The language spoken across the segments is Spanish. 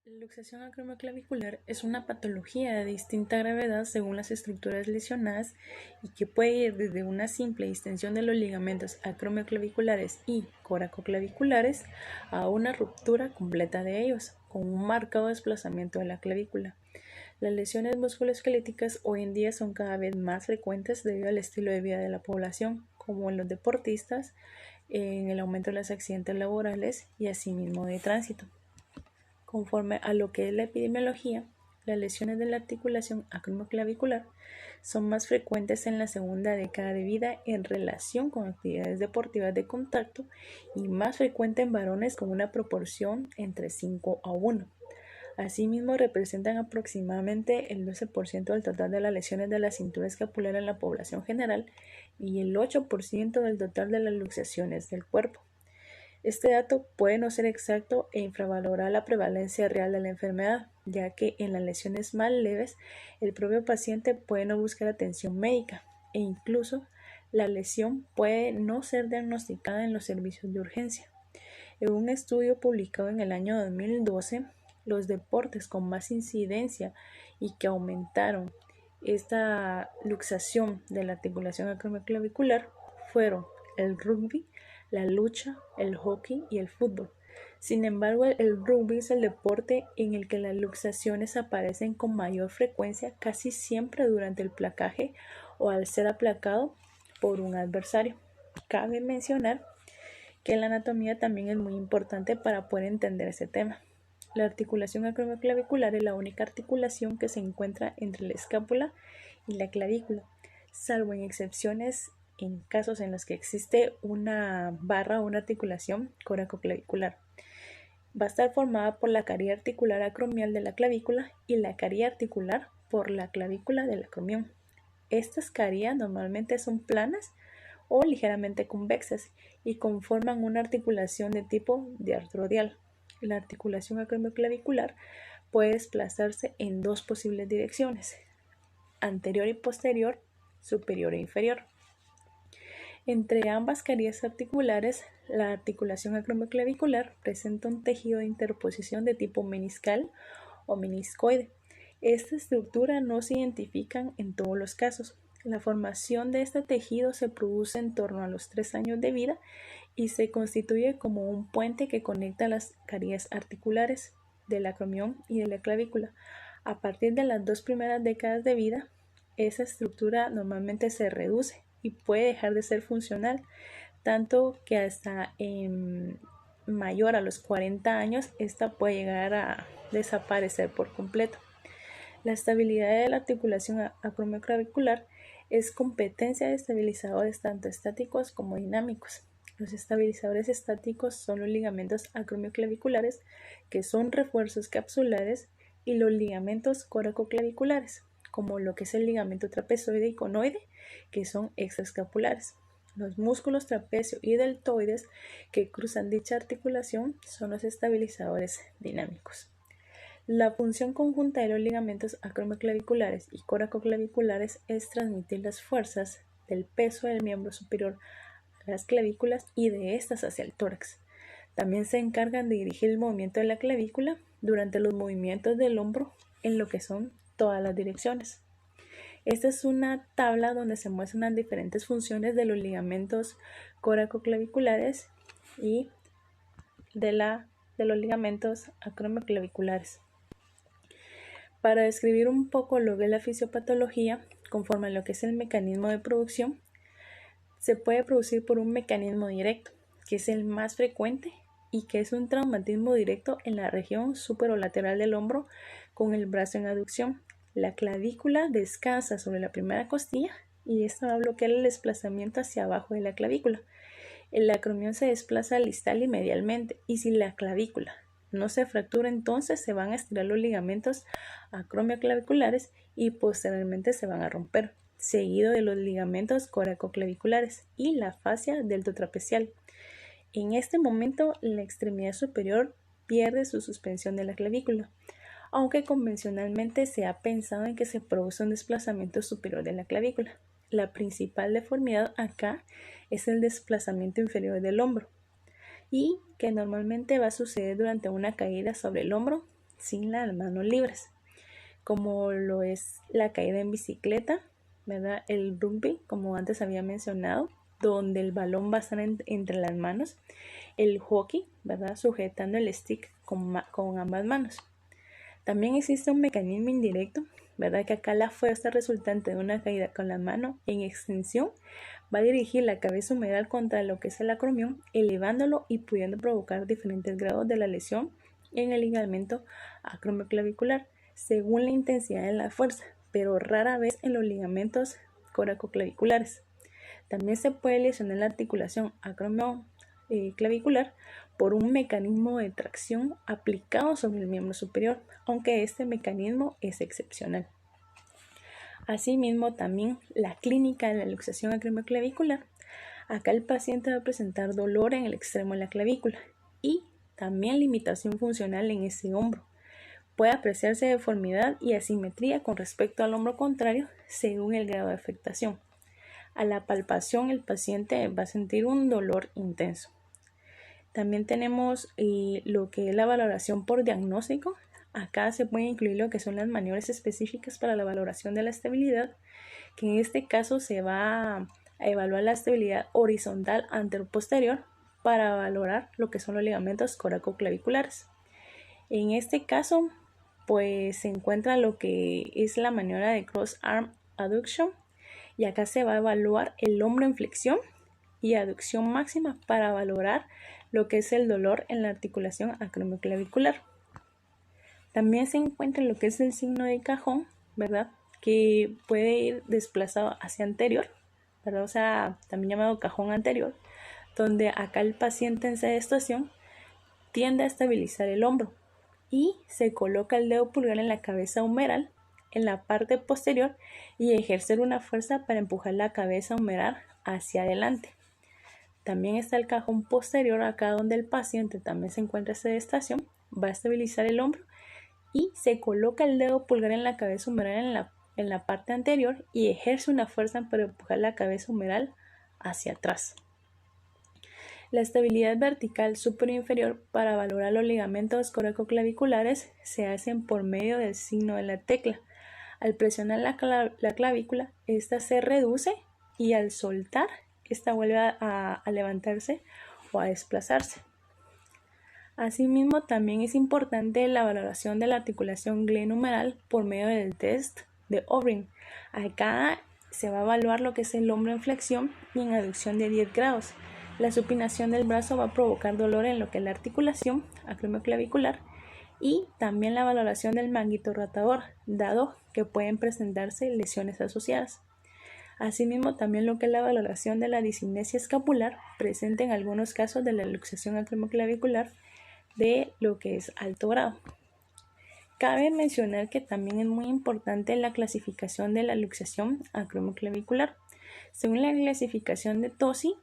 La luxación acromioclavicular es una patología de distinta gravedad según las estructuras lesionadas y que puede ir desde una simple distensión de los ligamentos acromioclaviculares y coracoclaviculares a una ruptura completa de ellos, con un marcado desplazamiento de la clavícula. Las lesiones musculoesqueléticas hoy en día son cada vez más frecuentes debido al estilo de vida de la población, como en los deportistas, en el aumento de los accidentes laborales y asimismo de tránsito. Conforme a lo que es la epidemiología, las lesiones de la articulación acromioclavicular son más frecuentes en la segunda década de vida en relación con actividades deportivas de contacto y más frecuente en varones con una proporción entre 5 a 1. Asimismo, representan aproximadamente el 12% del total de las lesiones de la cintura escapular en la población general y el 8% del total de las luxaciones del cuerpo. Este dato puede no ser exacto e infravalorar la prevalencia real de la enfermedad, ya que en las lesiones más leves el propio paciente puede no buscar atención médica e incluso la lesión puede no ser diagnosticada en los servicios de urgencia. En un estudio publicado en el año 2012, los deportes con más incidencia y que aumentaron esta luxación de la articulación acromioclavicular fueron el rugby, la lucha, el hockey y el fútbol. Sin embargo, el rugby es el deporte en el que las luxaciones aparecen con mayor frecuencia casi siempre durante el placaje o al ser aplacado por un adversario. Cabe mencionar que la anatomía también es muy importante para poder entender ese tema. La articulación acromioclavicular es la única articulación que se encuentra entre la escápula y la clavícula, salvo en excepciones en casos en los que existe una barra o una articulación coracoclavicular. Va a estar formada por la caría articular acromial de la clavícula y la caría articular por la clavícula del acromión. Estas carías normalmente son planas o ligeramente convexas y conforman una articulación de tipo diartrodial. La articulación acromioclavicular puede desplazarse en dos posibles direcciones, anterior y posterior, superior e inferior. Entre ambas carías articulares, la articulación acromioclavicular presenta un tejido de interposición de tipo meniscal o meniscoide. Esta estructura no se identifica en todos los casos. La formación de este tejido se produce en torno a los 3 años de vida y se constituye como un puente que conecta las carías articulares del acromión y de la clavícula. A partir de las 2 primeras décadas de vida, esa estructura normalmente se reduce y puede dejar de ser funcional, tanto que hasta mayor a los 40 años, esta puede llegar a desaparecer por completo. La estabilidad de la articulación acromioclavicular es competencia de estabilizadores tanto estáticos como dinámicos. Los estabilizadores estáticos son los ligamentos acromioclaviculares, que son refuerzos capsulares, y los ligamentos coracoclaviculares, como lo que es el ligamento trapezoide y conoide, que son extraescapulares. Los músculos trapecio y deltoides que cruzan dicha articulación son los estabilizadores dinámicos. La función conjunta de los ligamentos acromioclaviculares y coracoclaviculares es transmitir las fuerzas del peso del miembro superior a las clavículas y de estas hacia el tórax. También se encargan de dirigir el movimiento de la clavícula durante los movimientos del hombro en lo que son todas las direcciones. Esta es una tabla donde se muestran las diferentes funciones de los ligamentos coracoclaviculares y de los ligamentos acromioclaviculares. Para describir un poco lo que es la fisiopatología, conforme a lo que es el mecanismo de producción, se puede producir por un mecanismo directo, que es el más frecuente y que es un traumatismo directo en la región superolateral del hombro con el brazo en aducción. La clavícula descansa sobre la primera costilla y esto va a bloquear el desplazamiento hacia abajo de la clavícula. El acromión se desplaza distal y medialmente, y si la clavícula no se fractura, entonces se van a estirar los ligamentos acromioclaviculares y posteriormente se van a romper, seguido de los ligamentos coracoclaviculares y la fascia deltotrapecial. En este momento, la extremidad superior pierde su suspensión de la clavícula, aunque convencionalmente se ha pensado en que se produce un desplazamiento superior de la clavícula. La principal deformidad acá es el desplazamiento inferior del hombro, y que normalmente va a suceder durante una caída sobre el hombro sin las manos libres, como lo es la caída en bicicleta, ¿verdad? El rugby, como antes había mencionado, donde el balón va a estar entre las manos. El hockey, ¿verdad? Sujetando el stick con ambas manos. También existe un mecanismo indirecto, ¿verdad? Que acá la fuerza resultante de una caída con la mano en extensión va a dirigir la cabeza humeral contra lo que es el acromión, elevándolo y pudiendo provocar diferentes grados de la lesión en el ligamento acromioclavicular, según la intensidad de la fuerza, pero rara vez en los ligamentos coracoclaviculares. También se puede lesionar la articulación acromioclavicular por un mecanismo de tracción aplicado sobre el miembro superior, aunque este mecanismo es excepcional. Asimismo, también la clínica de la luxación acromioclavicular. Acá el paciente va a presentar dolor en el extremo de la clavícula y también limitación funcional en ese hombro. Puede apreciarse deformidad y asimetría con respecto al hombro contrario según el grado de afectación. A la palpación el paciente va a sentir un dolor intenso. También tenemos lo que es la valoración por diagnóstico. Acá se puede incluir lo que son las maniobras específicas para la valoración de la estabilidad, que en este caso se va a evaluar la estabilidad horizontal antero-posterior para valorar lo que son los ligamentos coracoclaviculares. En este caso, pues se encuentra lo que es la maniobra de cross arm adduction, y acá se va a evaluar el hombro en flexión y aducción máxima para valorar lo que es el dolor en la articulación acromioclavicular. También se encuentra lo que es el signo de cajón, ¿verdad? Que puede ir desplazado hacia anterior, ¿verdad? O sea, también llamado cajón anterior, donde acá el paciente en esa situación tiende a estabilizar el hombro y se coloca el dedo pulgar en la cabeza humeral en la parte posterior y ejercer una fuerza para empujar la cabeza humeral hacia adelante. También está el cajón posterior, acá donde el paciente también se encuentra esta estación, va a estabilizar el hombro y se coloca el dedo pulgar en la cabeza humeral en la parte anterior y ejerce una fuerza para empujar la cabeza humeral hacia atrás. La estabilidad vertical superior e inferior para valorar los ligamentos coracoclaviculares se hacen por medio del signo de la tecla. Al presionar la clavícula, esta se reduce y al soltar, esta vuelve a levantarse o a desplazarse. Asimismo, también es importante la valoración de la articulación glenohumeral por medio del test de O'Brien. Acá se va a evaluar lo que es el hombro en flexión y en aducción de 10 grados. La supinación del brazo va a provocar dolor en lo que es la articulación acromioclavicular y también la valoración del manguito rotador, dado que pueden presentarse lesiones asociadas. Asimismo, también lo que es la valoración de la disinesia escapular, presente en algunos casos de la luxación acromioclavicular de lo que es alto grado. Cabe mencionar que también es muy importante la clasificación de la luxación acromioclavicular. Según la clasificación de Tosi,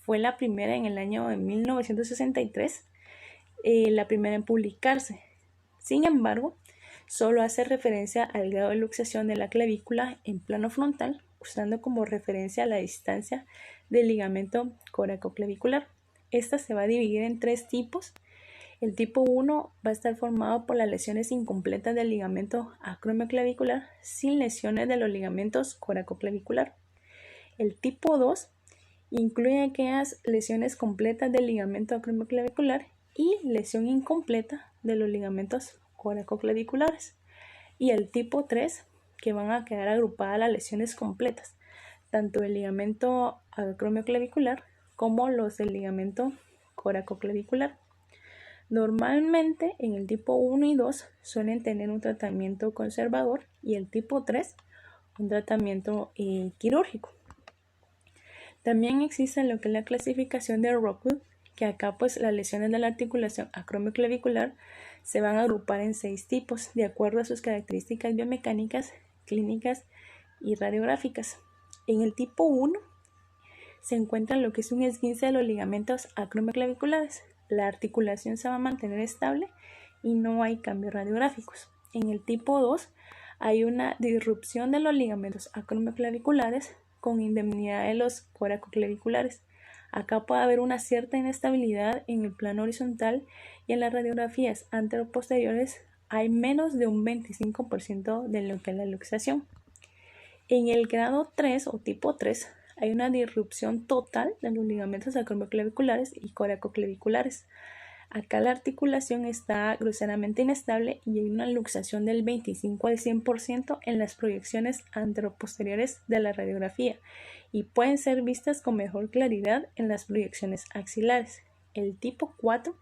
fue la primera en el año de 1963, la primera en publicarse. Sin embargo, solo hace referencia al grado de luxación de la clavícula en plano frontal, usando como referencia la distancia del ligamento coracoclavicular. Esta se va a dividir en 3 tipos. El tipo 1 va a estar formado por las lesiones incompletas del ligamento acromioclavicular sin lesiones de los ligamentos coracoclavicular. El tipo 2 incluye aquellas lesiones completas del ligamento acromioclavicular y lesión incompleta de los ligamentos coracoclaviculares. Y el tipo 3, que van a quedar agrupadas las lesiones completas, tanto del ligamento acromioclavicular como los del ligamento coracoclavicular. Normalmente en el tipo 1 y 2 suelen tener un tratamiento conservador y el tipo 3 un tratamiento quirúrgico. También existe lo que es la clasificación de Rockwood, que acá pues las lesiones de la articulación acromioclavicular se van a agrupar en 6 tipos de acuerdo a sus características biomecánicas, clínicas y radiográficas. En el tipo 1 se encuentra lo que es un esguince de los ligamentos acromioclaviculares. La articulación se va a mantener estable y no hay cambios radiográficos. En el tipo 2 hay una disrupción de los ligamentos acromioclaviculares con indemnidad de los coracoclaviculares. Acá puede haber una cierta inestabilidad en el plano horizontal y en las radiografías anteroposteriores hay menos de un 25% de lo que es la luxación. En el grado 3 o tipo 3 hay una disrupción total de los ligamentos acromioclaviculares y coracoclaviculares. Acá la articulación está groseramente inestable y hay una luxación del 25 al 100% en las proyecciones anteroposteriores de la radiografía y pueden ser vistas con mejor claridad en las proyecciones axilares. El tipo 4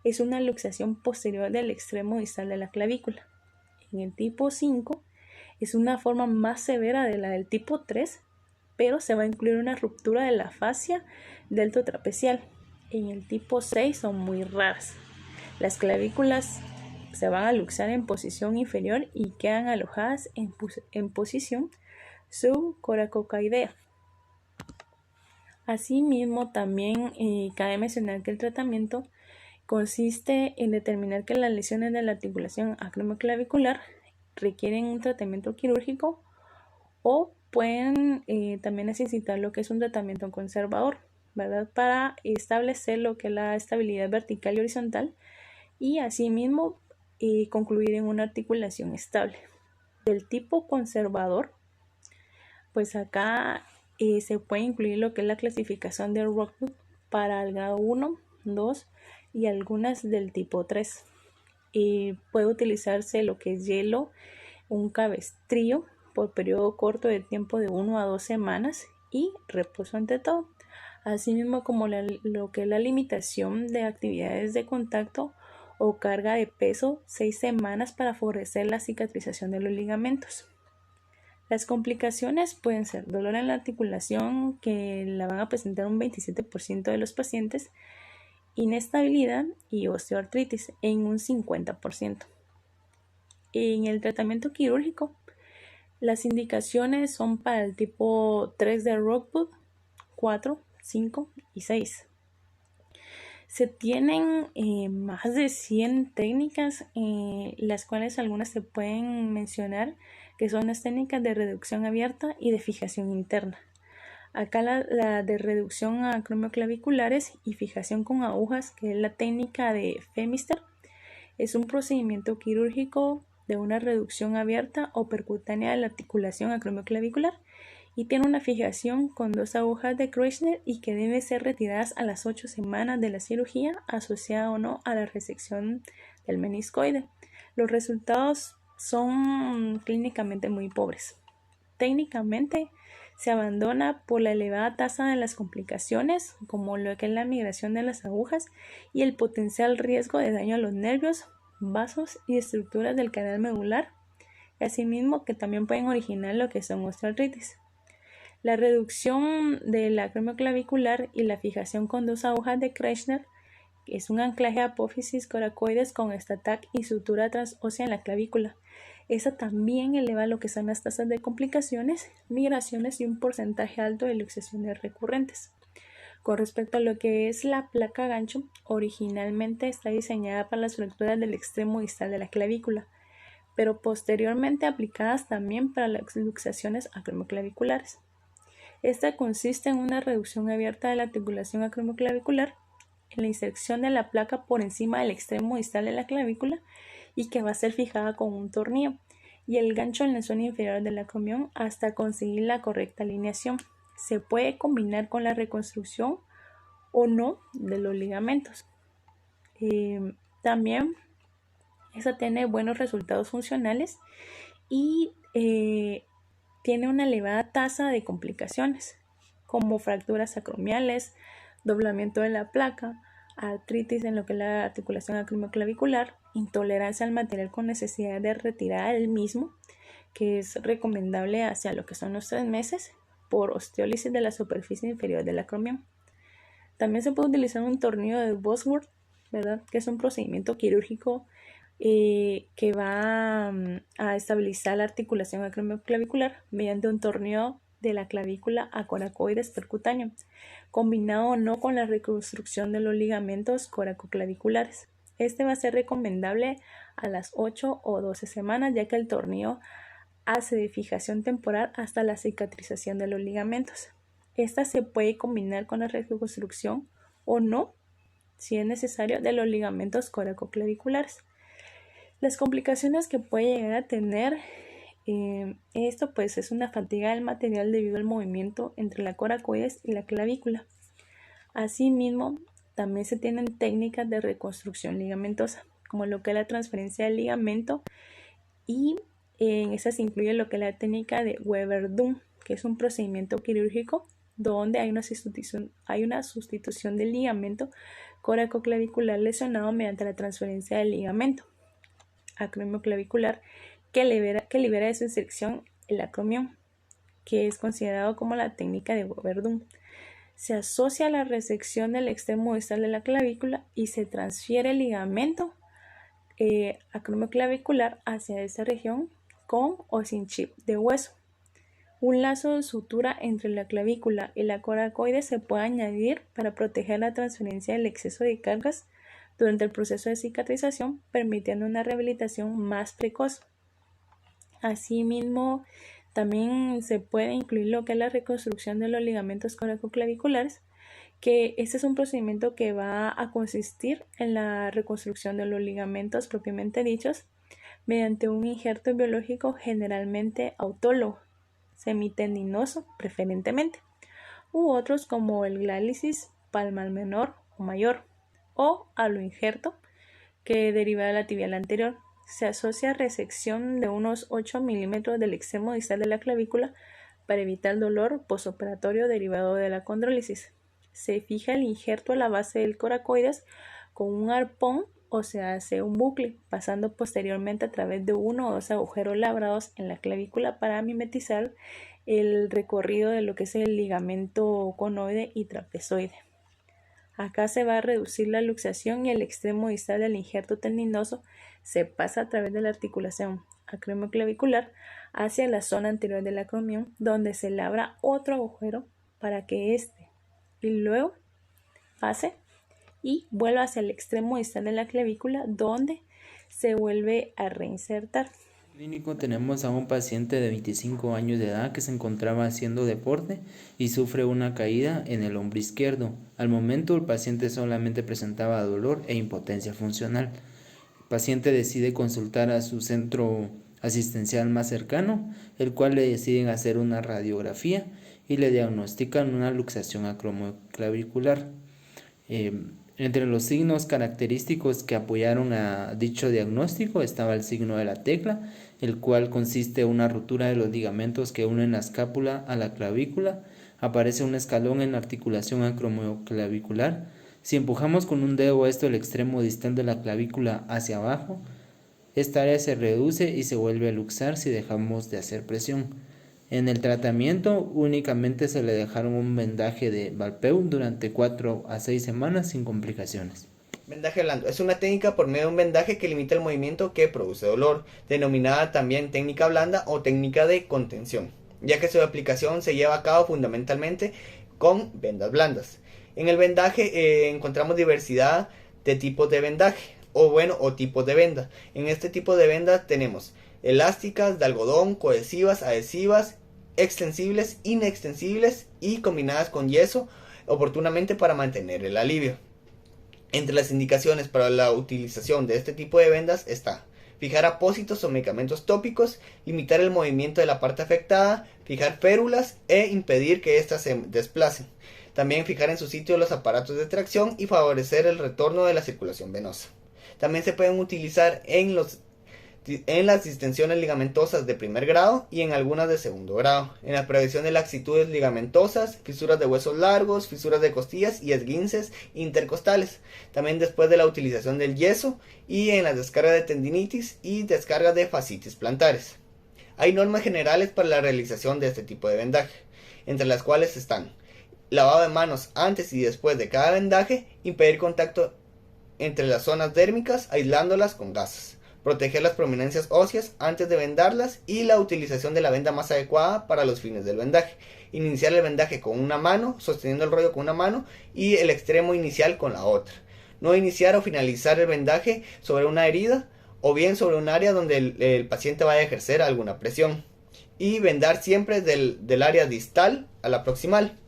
es una luxación posterior del extremo distal de la clavícula. En el tipo 5 es una forma más severa de la del tipo 3, pero se va a incluir una ruptura de la fascia deltotrapecial. En el tipo 6 son muy raras. Las clavículas se van a luxar en posición inferior y quedan alojadas en posición subcoracoidea. Asimismo, también cabe mencionar que el tratamiento consiste en determinar que las lesiones de la articulación acromioclavicular requieren un tratamiento quirúrgico o pueden también necesitar lo que es un tratamiento conservador, ¿verdad? Para establecer lo que es la estabilidad vertical y horizontal y asimismo concluir en una articulación estable. Del tipo conservador, pues acá se puede incluir lo que es la clasificación de Rockwood para el grado 1, 2 y algunas del tipo 3. Puede utilizarse lo que es hielo, un cabestrillo por periodo corto de tiempo de 1 a 2 semanas y reposo ante todo, asimismo como lo que es la limitación de actividades de contacto o carga de peso 6 semanas para favorecer la cicatrización de los ligamentos. Las complicaciones pueden ser dolor en la articulación, que la van a presentar un 27% de los pacientes, inestabilidad y osteoartritis en un 50%. En el tratamiento quirúrgico, las indicaciones son para el tipo 3 de Rockwood, 4, 5 y 6. Se tienen más de 100 técnicas, las cuales algunas se pueden mencionar, que son las técnicas de reducción abierta y de fijación interna. Acá la de reducción acromioclaviculares y fijación con agujas, que es la técnica de Femister, es un procedimiento quirúrgico de una reducción abierta o percutánea de la articulación acromioclavicular y tiene una fijación con 2 agujas de Kirchner y que debe ser retiradas a las 8 semanas de la cirugía, asociada o no a la resección del meniscoide. Los resultados son clínicamente muy pobres. Técnicamente se abandona por la elevada tasa de las complicaciones, como lo que es la migración de las agujas y el potencial riesgo de daño a los nervios, vasos y estructuras del canal medular, y asimismo que también pueden originar lo que son osteoartritis. La reducción del acromioclavicular y la fijación con 2 agujas de Kirchner, que es un anclaje apófisis coracoides con statac y sutura transósea en la clavícula. Esa también eleva lo que son las tasas de complicaciones, migraciones y un porcentaje alto de luxaciones recurrentes. Con respecto a lo que es la placa gancho, originalmente está diseñada para las fracturas del extremo distal de la clavícula, pero posteriormente aplicadas también para las luxaciones acromioclaviculares. Esta consiste en una reducción abierta de la articulación acromioclavicular, en la inserción de la placa por encima del extremo distal de la clavícula y que va a ser fijada con un tornillo y el gancho en la zona inferior del acromión hasta conseguir la correcta alineación. Se puede combinar con la reconstrucción o no de los ligamentos. También esta tiene buenos resultados funcionales y tiene una elevada tasa de complicaciones como fracturas acromiales, doblamiento de la placa, artritis en lo que es la articulación acromioclavicular, intolerancia al material con necesidad de retirada del mismo, que es recomendable hacia lo que son los 3 meses por osteólisis de la superficie inferior del acromión. También se puede utilizar un tornillo de Bosworth, ¿verdad? Que es un procedimiento quirúrgico que va a estabilizar la articulación acromioclavicular mediante un tornillo de la clavícula a coracoides percutáneo, combinado o no con la reconstrucción de los ligamentos coracoclaviculares. Este va a ser recomendable a las 8 o 12 semanas, ya que el tornillo hace de fijación temporal hasta la cicatrización de los ligamentos. Esta se puede combinar con la reconstrucción o no, si es necesario, de los ligamentos coracoclaviculares. Las complicaciones que puede llegar a tener esto pues es una fatiga del material debido al movimiento entre la coracoides y la clavícula. Asimismo, también se tienen técnicas de reconstrucción ligamentosa, como lo que es la transferencia del ligamento, y en esas incluye lo que es la técnica de Weber-Dunn, que es un procedimiento quirúrgico donde hay una sustitución del ligamento coracoclavicular lesionado mediante la transferencia del ligamento acromioclavicular que libera de su inserción el acromión, que es considerado como la técnica de Weber-Dunn. Se asocia a la resección del extremo distal de la clavícula y se transfiere el ligamento acromioclavicular hacia esa región con o sin chip de hueso. Un lazo de sutura entre la clavícula y la coracoide se puede añadir para proteger la transferencia del exceso de cargas durante el proceso de cicatrización, permitiendo una rehabilitación más precoz. Asimismo, también se puede incluir lo que es la reconstrucción de los ligamentos coracoclaviculares, que este es un procedimiento que va a consistir en la reconstrucción de los ligamentos propiamente dichos mediante un injerto biológico generalmente autólogo, semitendinoso preferentemente, u otros como el glálisis palmar menor o mayor, o aloinjerto, que deriva de la tibial anterior. Se asocia a resección de unos 8 milímetros del extremo distal de la clavícula para evitar dolor posoperatorio derivado de la condrólisis. Se fija el injerto a la base del coracoides con un arpón o se hace un bucle, pasando posteriormente a través de uno o dos agujeros labrados en la clavícula para mimetizar el recorrido de lo que es el ligamento conoide y trapezoide. Acá se va a reducir la luxación y el extremo distal del injerto tendinoso se pasa a través de la articulación acromioclavicular hacia la zona anterior del acromión, donde se labra otro agujero para que éste y luego pase y vuelva hacia el extremo distal de la clavícula, donde se vuelve a reinsertar. Clínico tenemos a un paciente de 25 años de edad que se encontraba haciendo deporte y sufre una caída en el hombro izquierdo. Al momento el paciente solamente presentaba dolor e impotencia funcional. El paciente decide consultar a su centro asistencial más cercano, el cual le deciden hacer una radiografía y le diagnostican una luxación acromioclavicular. Entre los signos característicos que apoyaron a dicho diagnóstico estaba el signo de la tecla, el cual consiste en una rotura de los ligamentos que unen la escápula a la clavícula. Aparece un escalón en la articulación acromioclavicular. Si empujamos con un dedo el extremo distal de la clavícula hacia abajo, esta área se reduce y se vuelve a luxar si dejamos de hacer presión. En el tratamiento únicamente se le dejaron un vendaje de Valpeu durante 4 a 6 semanas sin complicaciones. Vendaje blando. Es una técnica por medio de un vendaje que limita el movimiento que produce dolor, denominada también técnica blanda o técnica de contención, ya que su aplicación se lleva a cabo fundamentalmente con vendas blandas. En el vendaje encontramos diversidad de tipos de vendaje, o tipos de venda. En este tipo de vendas tenemos elásticas, de algodón, cohesivas, adhesivas, extensibles, inextensibles y combinadas con yeso oportunamente para mantener el alivio. Entre las indicaciones para la utilización de este tipo de vendas está fijar apósitos o medicamentos tópicos, limitar el movimiento de la parte afectada, fijar férulas e impedir que éstas se desplacen. También fijar en su sitio los aparatos de tracción y favorecer el retorno de la circulación venosa. También se pueden utilizar en las distensiones ligamentosas de primer grado y en algunas de segundo grado, en la prevención de laxitudes ligamentosas, fisuras de huesos largos, fisuras de costillas y esguinces intercostales, también después de la utilización del yeso y en las descargas de tendinitis y descargas de fascitis plantares. Hay normas generales para la realización de este tipo de vendaje, entre las cuales están lavado de manos antes y después de cada vendaje, impedir contacto entre las zonas dérmicas aislándolas con gasas, proteger las prominencias óseas antes de vendarlas y la utilización de la venda más adecuada para los fines del vendaje. Iniciar el vendaje con una mano, sosteniendo el rollo con una mano y el extremo inicial con la otra. No iniciar o finalizar el vendaje sobre una herida o bien sobre un área donde el paciente vaya a ejercer alguna presión. Y vendar siempre del área distal a la proximal.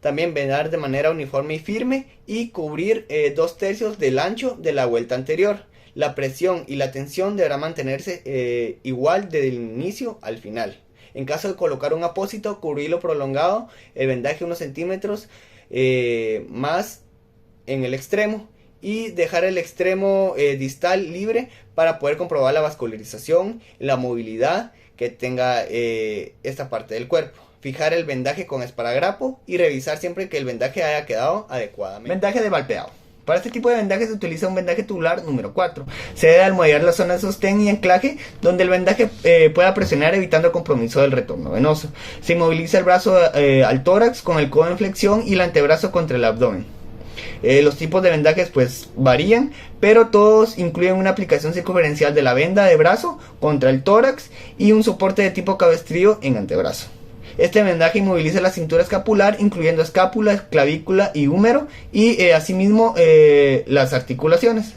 También vendar de manera uniforme y firme y cubrir 2/3 del ancho de la vuelta anterior. La presión y la tensión deberá mantenerse igual desde el inicio al final. En caso de colocar un apósito, cubrirlo prolongado, el vendaje unos centímetros más en el extremo y dejar el extremo distal libre para poder comprobar la vascularización, la movilidad que tenga esta parte del cuerpo. Fijar el vendaje con esparadrapo y revisar siempre que el vendaje haya quedado adecuadamente. Vendaje de valpeado. Para este tipo de vendaje se utiliza un vendaje tubular número 4. Se debe almohadillar la zona de sostén y anclaje donde el vendaje pueda presionar evitando compromiso del retorno venoso. Se inmoviliza el brazo al tórax con el codo en flexión y el antebrazo contra el abdomen. Los tipos de vendajes pues varían, pero todos incluyen una aplicación circunferencial de la venda de brazo contra el tórax y un soporte de tipo cabestrillo en antebrazo. Este vendaje inmoviliza la cintura escapular, incluyendo escápula, clavícula y húmero, y asimismo las articulaciones.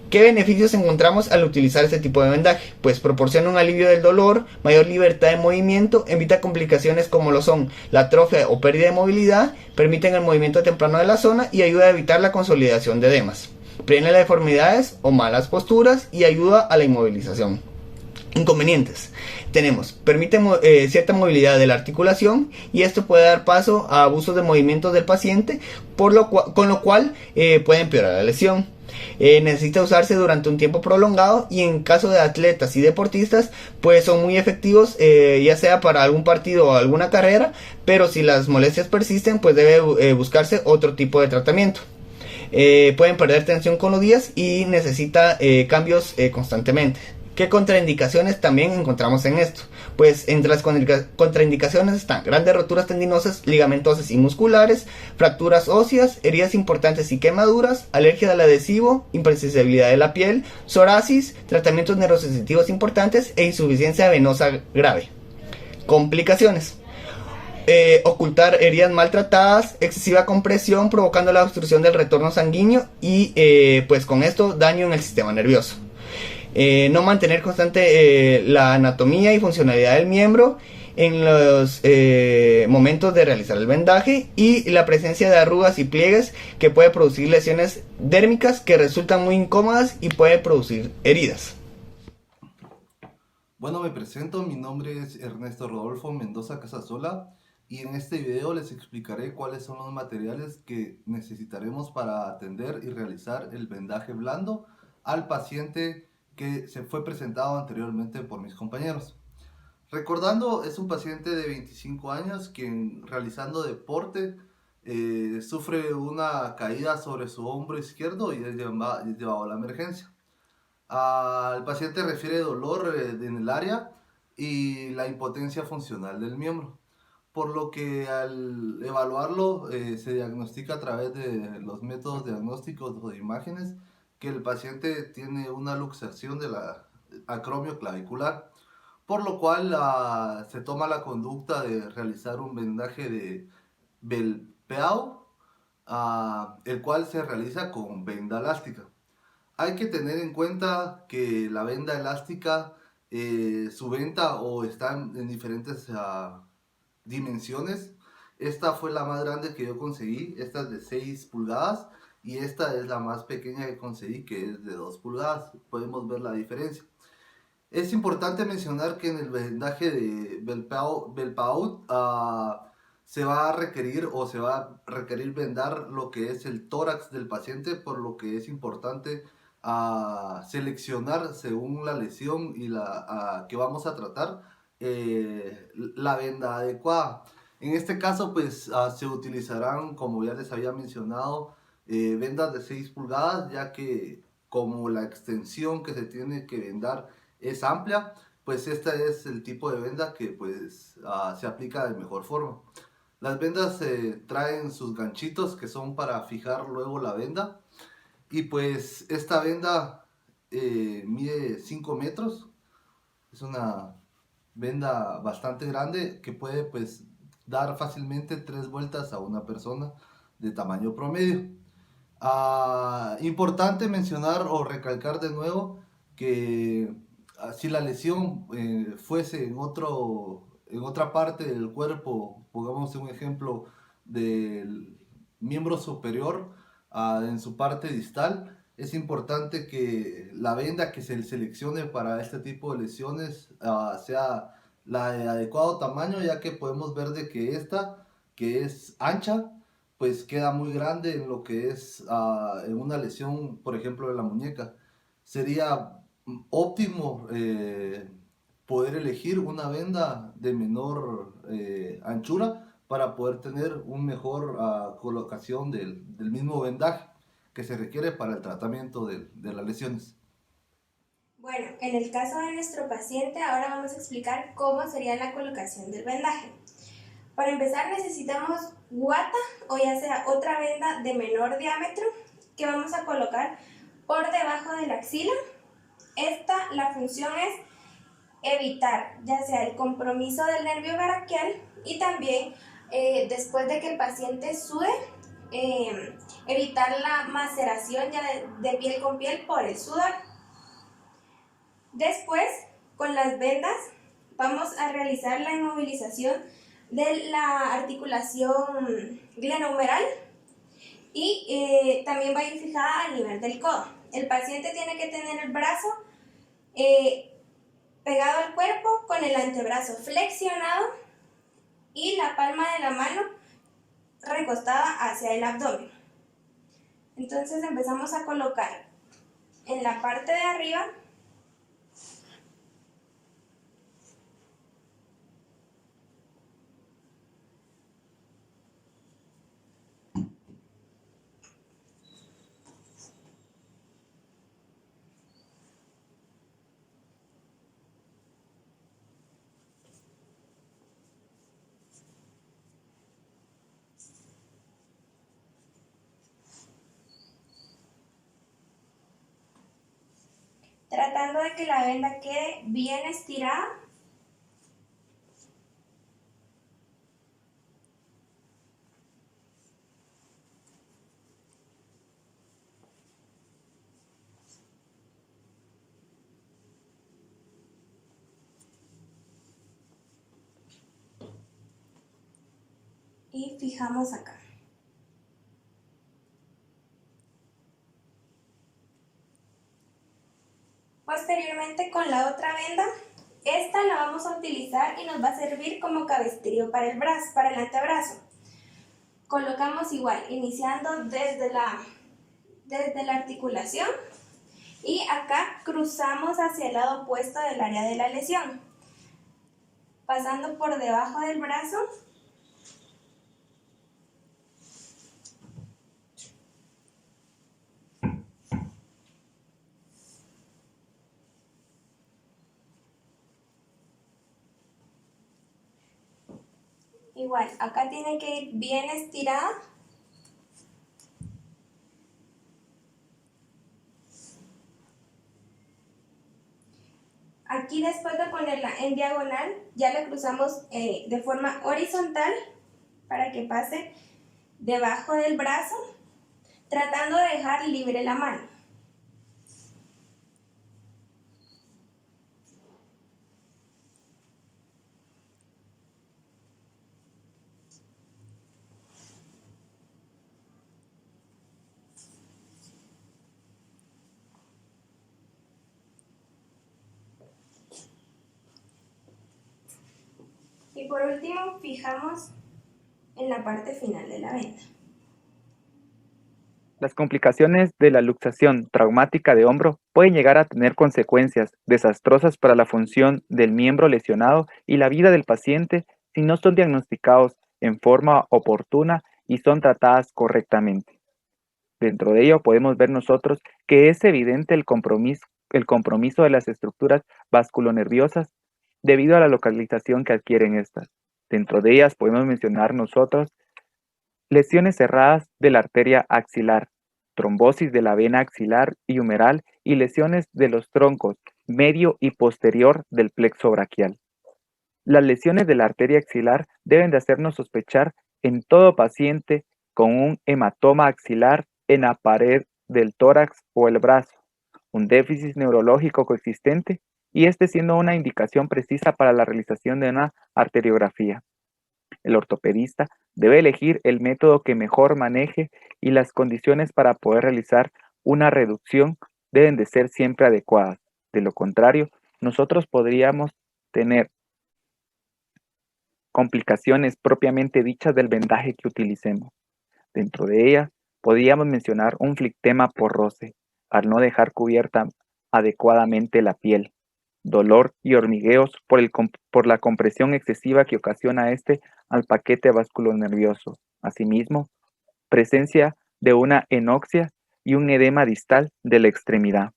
¿Qué beneficios encontramos al utilizar este tipo de vendaje? Pues proporciona un alivio del dolor, mayor libertad de movimiento, evita complicaciones como lo son la atrofia o pérdida de movilidad, permiten el movimiento temprano de la zona y ayuda a evitar la consolidación de edemas. Previene las deformidades o malas posturas y ayuda a la inmovilización. Inconvenientes. Tenemos, permite cierta movilidad de la articulación y esto puede dar paso a abusos de movimientos del paciente, con lo cual puede empeorar la lesión. Necesita usarse durante un tiempo prolongado y en caso de atletas y deportistas pues son muy efectivos, ya sea para algún partido o alguna carrera, pero si las molestias persisten pues debe buscarse otro tipo de tratamiento. Pueden perder tensión con los días y necesita cambios constantemente. ¿Qué contraindicaciones también encontramos en esto? Pues entre las contraindicaciones están grandes roturas tendinosas, ligamentosas y musculares, fracturas óseas, heridas importantes y quemaduras, alergia al adhesivo, imperceptibilidad de la piel, psoriasis, tratamientos neurosensitivos importantes e insuficiencia venosa grave. Complicaciones. Ocultar heridas maltratadas, excesiva compresión provocando la obstrucción del retorno sanguíneo y pues con esto daño en el sistema nervioso. No mantener constante la anatomía y funcionalidad del miembro en los momentos de realizar el vendaje y la presencia de arrugas y pliegues que puede producir lesiones dérmicas que resultan muy incómodas y puede producir heridas. Bueno, me presento, mi nombre es Ernesto Rodolfo Mendoza Casasola y en este video les explicaré cuáles son los materiales que necesitaremos para atender y realizar el vendaje blando al paciente que se fue presentado anteriormente por mis compañeros. Recordando, es un paciente de 25 años quien realizando deporte sufre una caída sobre su hombro izquierdo y es llevado a la emergencia. El paciente refiere dolor en el área y la impotencia funcional del miembro, por lo que al evaluarlo se diagnostica a través de los métodos diagnósticos o de imágenes que el paciente tiene una luxación de la acromio clavicular, por lo cual se toma la conducta de realizar un vendaje de Belpeau, el cual se realiza con venda elástica. Hay que tener en cuenta que la venda elástica, su venta o está en diferentes dimensiones. Esta fue la más grande que yo conseguí, esta es de 6 pulgadas y esta es la más pequeña que conseguí, que es de 2 pulgadas. Podemos ver la diferencia. Es importante mencionar que en el vendaje de Belpeau se va a requerir vendar lo que es el tórax del paciente, por lo que es importante seleccionar según la lesión y que vamos a tratar la venda adecuada. En este caso pues se utilizarán, como ya les había mencionado, vendas de 6 pulgadas, ya que como la extensión que se tiene que vendar es amplia, pues este es el tipo de venda que pues se aplica de mejor forma. Las vendas traen sus ganchitos que son para fijar luego la venda, y pues esta venda mide 5 metros, es una venda bastante grande que puede pues dar fácilmente 3 vueltas a una persona de tamaño promedio. Importante mencionar o recalcar de nuevo que si la lesión fuese en otra parte del cuerpo, pongamos un ejemplo del miembro superior en su parte distal. Es importante que la venda que se seleccione para este tipo de lesiones sea la de adecuado tamaño, ya que podemos ver de que esta, que es ancha, pues queda muy grande en lo que es en una lesión, por ejemplo, de la muñeca. Sería óptimo poder elegir una venda de menor anchura para poder tener una mejor colocación del mismo vendaje que se requiere para el tratamiento de las lesiones. Bueno, en el caso de nuestro paciente, ahora vamos a explicar cómo sería la colocación del vendaje. Para empezar necesitamos guata o ya sea otra venda de menor diámetro que vamos a colocar por debajo de la axila. La función es evitar ya sea el compromiso del nervio braquial y también después de que el paciente sude, evitar la maceración ya de piel con piel por el sudor. Después, con las vendas, vamos a realizar la inmovilización de la articulación glenohumeral y también va a ir fijada a nivel del codo. El paciente tiene que tener el brazo pegado al cuerpo con el antebrazo flexionado y la palma de la mano recostada hacia el abdomen. Entonces empezamos a colocar en la parte de arriba tratando de que la venda quede bien estirada. Y fijamos acá. Posteriormente con la otra venda, esta la vamos a utilizar y nos va a servir como cabestrillo para el brazo, para el antebrazo. Colocamos igual, iniciando desde la articulación y acá cruzamos hacia el lado opuesto del área de la lesión, pasando por debajo del brazo. Igual, acá tiene que ir bien estirada. Aquí después de ponerla en diagonal, ya la cruzamos de forma horizontal para que pase debajo del brazo, tratando de dejar libre la mano. Y por último, fijamos en la parte final de la venda. Las complicaciones de la luxación traumática de hombro pueden llegar a tener consecuencias desastrosas para la función del miembro lesionado y la vida del paciente si no son diagnosticados en forma oportuna y son tratadas correctamente. Dentro de ello podemos ver nosotros que es evidente el compromiso de las estructuras vasculonerviosas debido a la localización que adquieren estas. Dentro de ellas podemos mencionar nosotros lesiones cerradas de la arteria axilar, trombosis de la vena axilar y humeral y lesiones de los troncos medio y posterior del plexo braquial. Las lesiones de la arteria axilar deben de hacernos sospechar en todo paciente con un hematoma axilar en la pared del tórax o el brazo, un déficit neurológico coexistente y este siendo una indicación precisa para la realización de una arteriografía. El ortopedista debe elegir el método que mejor maneje y las condiciones para poder realizar una reducción deben de ser siempre adecuadas. De lo contrario, nosotros podríamos tener complicaciones propiamente dichas del vendaje que utilicemos. Dentro de ellas, podríamos mencionar un flictema por roce, al no dejar cubierta adecuadamente la piel, dolor y hormigueos por la compresión excesiva que ocasiona al paquete vasculonervioso. Asimismo, presencia de una enoxia y un edema distal de la extremidad.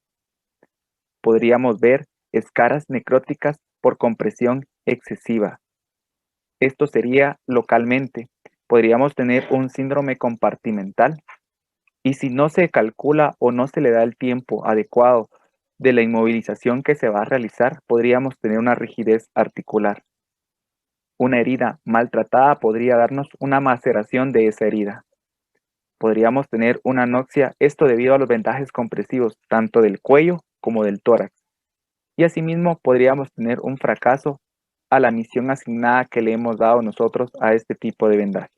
Podríamos ver escaras necróticas por compresión excesiva. Esto sería localmente. Podríamos tener un síndrome compartimental y si no se calcula o no se le da el tiempo adecuado de la inmovilización que se va a realizar, podríamos tener una rigidez articular. Una herida maltratada podría darnos una maceración de esa herida. Podríamos tener una anoxia, esto debido a los vendajes compresivos tanto del cuello como del tórax. Y asimismo podríamos tener un fracaso a la misión asignada que le hemos dado nosotros a este tipo de vendaje.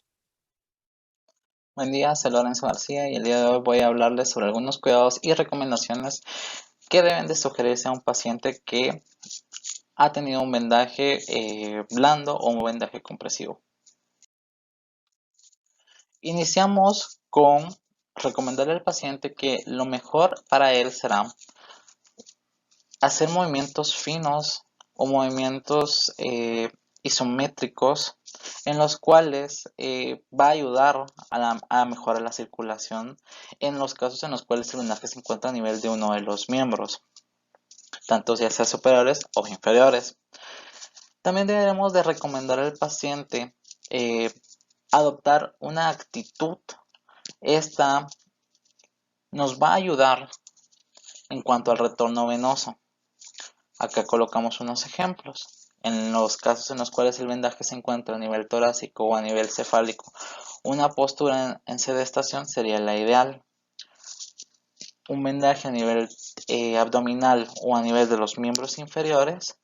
Buen día, soy Lorenzo García y el día de hoy voy a hablarles sobre algunos cuidados y recomendaciones que deben de sugerirse a un paciente que ha tenido un vendaje blando o un vendaje compresivo. Iniciamos con recomendarle al paciente que lo mejor para él será hacer movimientos finos o movimientos isométricos en los cuales va a ayudar a mejorar la circulación en los casos en los cuales el vendaje se encuentra a nivel de uno de los miembros, tanto ya sea superiores o inferiores. También debemos de recomendar al paciente adoptar una actitud. Esta nos va a ayudar en cuanto al retorno venoso. Acá colocamos unos ejemplos. En los casos en los cuales el vendaje se encuentra a nivel torácico o a nivel cefálico, una postura en sedestación sería la ideal. Un vendaje a nivel abdominal o a nivel de los miembros inferiores,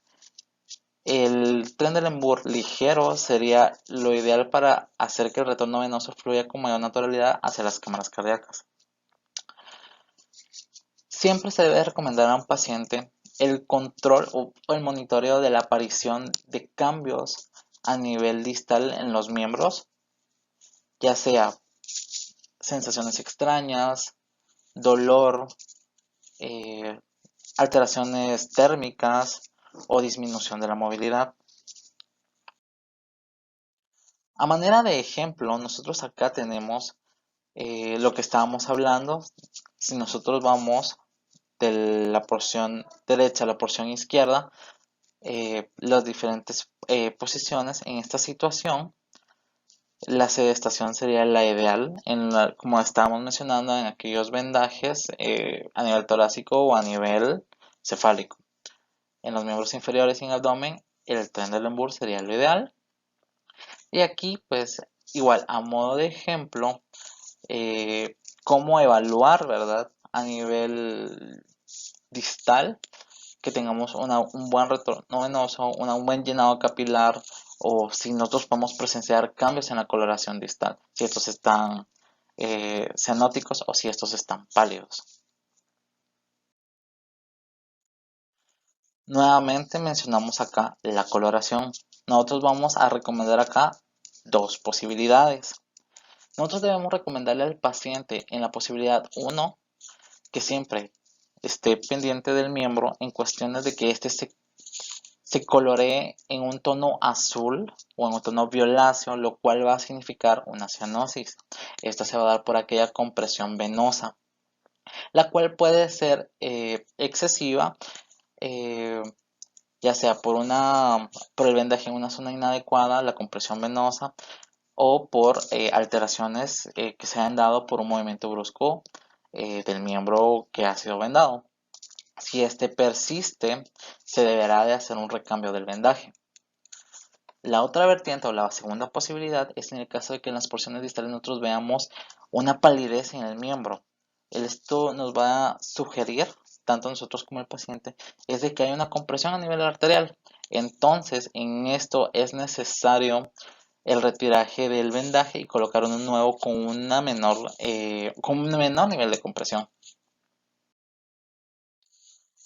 el Trendelenburg ligero sería lo ideal para hacer que el retorno venoso fluya con mayor naturalidad hacia las cámaras cardíacas. Siempre se debe recomendar a un paciente el control o el monitoreo de la aparición de cambios a nivel distal en los miembros, ya sea sensaciones extrañas, dolor, alteraciones térmicas o disminución de la movilidad. A manera de ejemplo, nosotros acá tenemos lo que estábamos hablando. Si nosotros vamos de la porción derecha a la porción izquierda, las diferentes posiciones en esta situación, la sedestación sería la ideal, como estábamos mencionando en aquellos vendajes a nivel torácico o a nivel cefálico. En los miembros inferiores y en el abdomen, el Trendelenburg sería lo ideal. Y aquí, pues, igual, a modo de ejemplo, cómo evaluar, ¿verdad? A nivel distal, que tengamos un buen retorno venoso, un buen llenado capilar, o si nosotros podemos presenciar cambios en la coloración distal, si estos están cianóticos o si estos están pálidos. Nuevamente mencionamos acá la coloración. Nosotros vamos a recomendar acá dos posibilidades. Nosotros debemos recomendarle al paciente en la posibilidad 1 que siempre esté pendiente del miembro en cuestiones de que este se coloree en un tono azul o en un tono violáceo, lo cual va a significar una cianosis. Esta se va a dar por aquella compresión venosa, la cual puede ser excesiva, ya sea por el vendaje en una zona inadecuada, la compresión venosa, o por alteraciones que se han dado por un movimiento brusco del miembro que ha sido vendado. Si este persiste, se deberá de hacer un recambio del vendaje. La otra vertiente o la segunda posibilidad es en el caso de que en las porciones distales nosotros veamos una palidez en el miembro. Esto nos va a sugerir, tanto nosotros como el paciente, es de que hay una compresión a nivel arterial. Entonces, en esto es necesario el retiraje del vendaje y colocar uno nuevo con un menor nivel de compresión.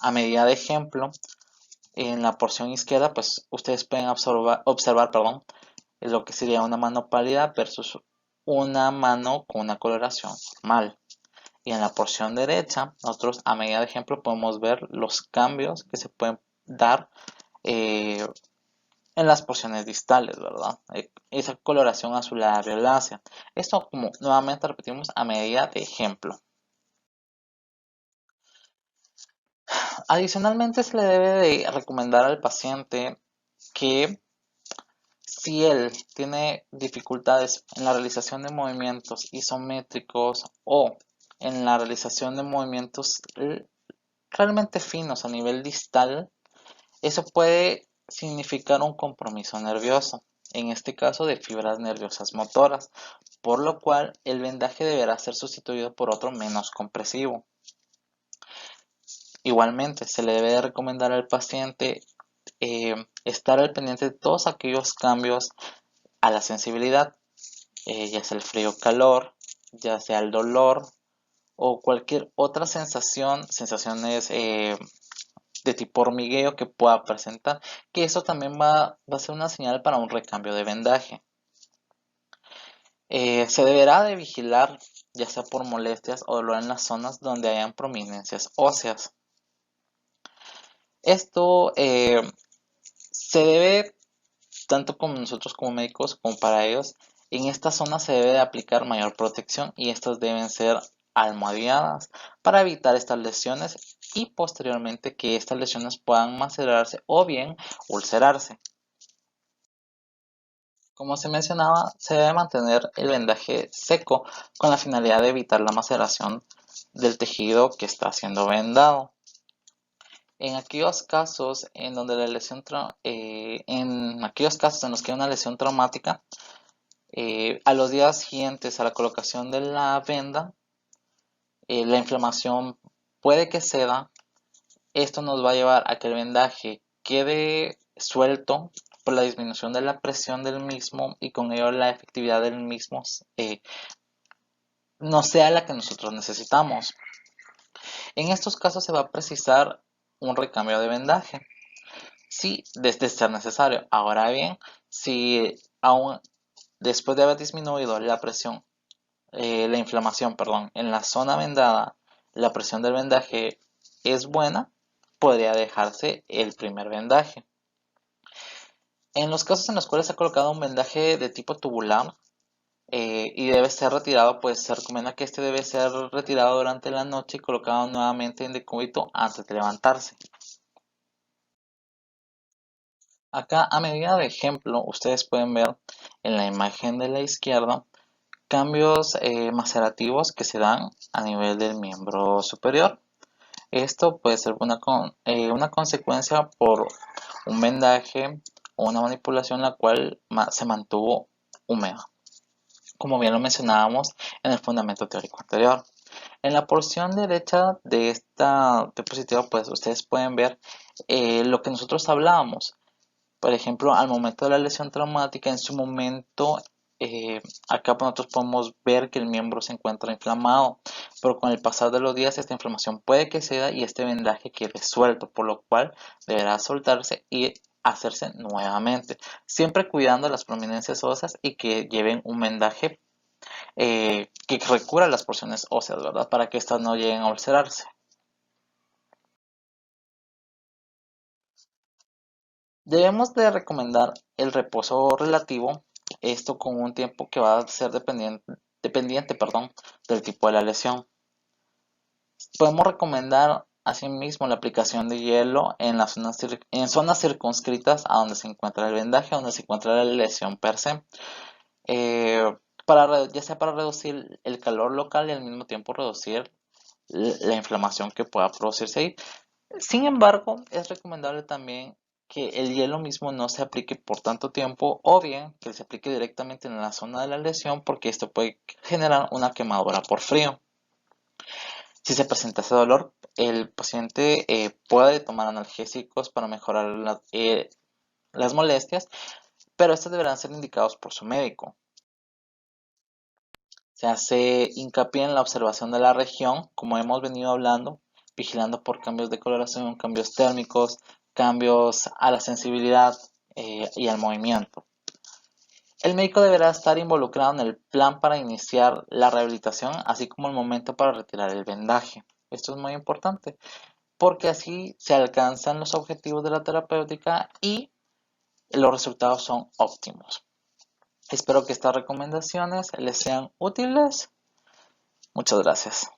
A medida de ejemplo, en la porción izquierda, pues ustedes pueden observar, lo que sería una mano pálida versus una mano con una coloración normal. Y en la porción derecha, nosotros a medida de ejemplo podemos ver los cambios que se pueden dar en las porciones distales, ¿verdad? Esa coloración azulada violácea. Esto, como nuevamente repetimos, a medida de ejemplo. Adicionalmente, se le debe de recomendar al paciente que si él tiene dificultades en la realización de movimientos isométricos o en la realización de movimientos realmente finos a nivel distal, eso puede significar un compromiso nervioso, en este caso de fibras nerviosas motoras, por lo cual el vendaje deberá ser sustituido por otro menos compresivo. Igualmente, se le debe de recomendar al paciente estar al pendiente de todos aquellos cambios a la sensibilidad, ya sea el frío-calor, ya sea el dolor o cualquier otra sensaciones de tipo hormigueo que pueda presentar, que eso también va a ser una señal para un recambio de vendaje. Se deberá de vigilar, ya sea por molestias o dolor en las zonas donde hayan prominencias óseas. Esto se debe, tanto como nosotros como médicos como para ellos, en esta zona se debe de aplicar mayor protección y estas deben ser almohadilladas para evitar estas lesiones y posteriormente que estas lesiones puedan macerarse o bien ulcerarse. Como se mencionaba, se debe mantener el vendaje seco con la finalidad de evitar la maceración del tejido que está siendo vendado. En aquellos casos en donde aquellos casos en los que hay una lesión traumática, a los días siguientes a la colocación de la venda, la inflamación puede que ceda. Esto nos va a llevar a que el vendaje quede suelto por la disminución de la presión del mismo y con ello la efectividad del mismo no sea la que nosotros necesitamos. En estos casos se va a precisar un recambio de vendaje, si desde ser necesario. Ahora bien, si aún después de haber disminuido la presión, la inflamación, en la zona vendada, la presión del vendaje es buena, podría dejarse el primer vendaje. En los casos en los cuales se ha colocado un vendaje de tipo tubular y debe ser retirado, pues se recomienda que este debe ser retirado durante la noche y colocado nuevamente en decúbito antes de levantarse. Acá, a medida de ejemplo, ustedes pueden ver en la imagen de la izquierda cambios macerativos que se dan a nivel del miembro superior. Esto puede ser una consecuencia por un vendaje o una manipulación la cual se mantuvo húmeda, como bien lo mencionábamos en el fundamento teórico anterior. En la porción derecha de esta diapositiva, pues ustedes pueden ver lo que nosotros hablábamos. Por ejemplo, al momento de la lesión traumática, en su momento, acá nosotros podemos ver que el miembro se encuentra inflamado, pero con el pasar de los días esta inflamación puede que ceda y este vendaje quede suelto, por lo cual deberá soltarse y hacerse nuevamente, siempre cuidando las prominencias óseas y que lleven un vendaje que recubra las porciones óseas, ¿verdad? Para que estas no lleguen a ulcerarse. Debemos de recomendar el reposo relativo, esto con un tiempo que va a ser dependiente del tipo de la lesión. Podemos recomendar asimismo la aplicación de hielo en zonas circunscritas a donde se encuentra el vendaje, donde se encuentra la lesión per se, ya sea para reducir el calor local y al mismo tiempo reducir la inflamación que pueda producirse ahí. Sin embargo, es recomendable también que el hielo mismo no se aplique por tanto tiempo o bien que se aplique directamente en la zona de la lesión porque esto puede generar una quemadura por frío. Si se presenta ese dolor, el paciente puede tomar analgésicos para mejorar las molestias, pero estos deberán ser indicados por su médico. Se hace hincapié en la observación de la región, como hemos venido hablando, vigilando por cambios de coloración, cambios térmicos, cambios a la sensibilidad y al movimiento. El médico deberá estar involucrado en el plan para iniciar la rehabilitación, así como el momento para retirar el vendaje. Esto es muy importante, porque así se alcanzan los objetivos de la terapéutica y los resultados son óptimos. Espero que estas recomendaciones les sean útiles. Muchas gracias.